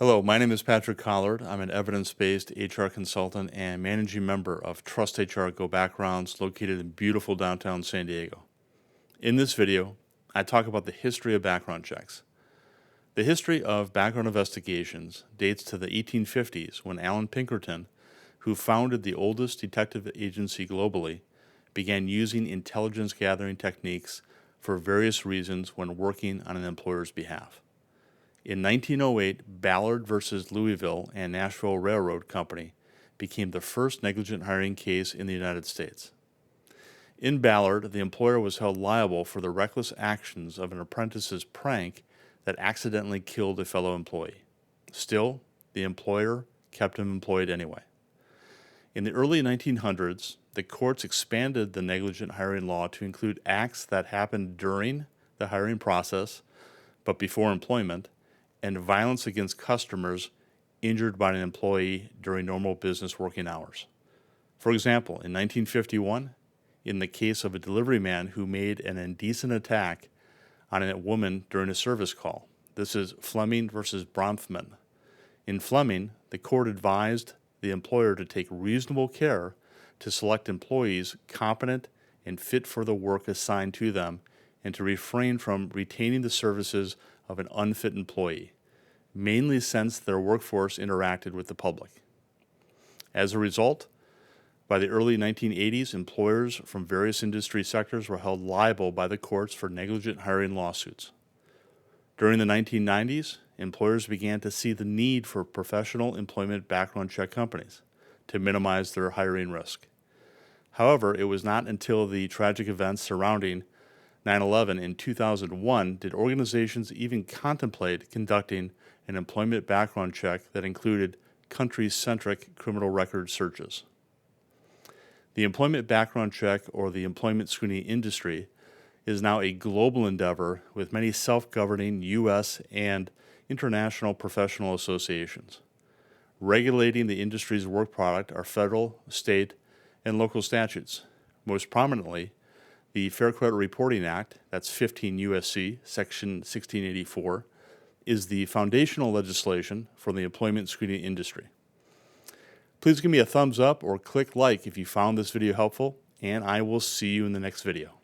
Hello, my name is Patrick Collard. I'm an evidence-based HR consultant and managing member of trustHR GObackgrounds located in beautiful downtown San Diego. In this video, I talk about the history of background checks. The history of background investigations dates to the 1850s when Alan Pinkerton, who founded the oldest detective agency globally, began using intelligence gathering techniques for various reasons when working on an employer's behalf. In 1908, Ballard versus Louisville and Nashville Railroad Company became the first negligent hiring case in the United States. In Ballard, the employer was held liable for the reckless actions of an apprentice's prank that accidentally killed a fellow employee. Still, the employer kept him employed anyway. In the early 1900s, the courts expanded the negligent hiring law to include acts that happened during the hiring process but before employment, and violence against customers injured by an employee during normal business working hours. For example, in 1951, in the case of a delivery man who made an indecent attack on a woman during a service call. This is Fleming versus Bronfman. In Fleming, the court advised the employer to take reasonable care to select employees competent and fit for the work assigned to them and to refrain from retaining the services of an unfit employee, mainly since their workforce interacted with the public. As a result, by the early 1980s, employers from various industry sectors were held liable by the courts for negligent hiring lawsuits. During the 1990s, employers began to see the need for professional employment background check companies to minimize their hiring risk. However, it was not until the tragic events surrounding 9/11 in 2001 did organizations even contemplate conducting an employment background check that included country-centric criminal record searches. The employment background check, or the employment screening industry, is now a global endeavor with many self-governing U.S. and international professional associations. Regulating the industry's work product are federal, state, and local statutes. Most prominently, the Fair Credit Reporting Act, that's 15 U.S.C. Section 1684, is the foundational legislation for the employment screening industry. Please give me a thumbs up or click like if you found this video helpful, and I will see you in the next video.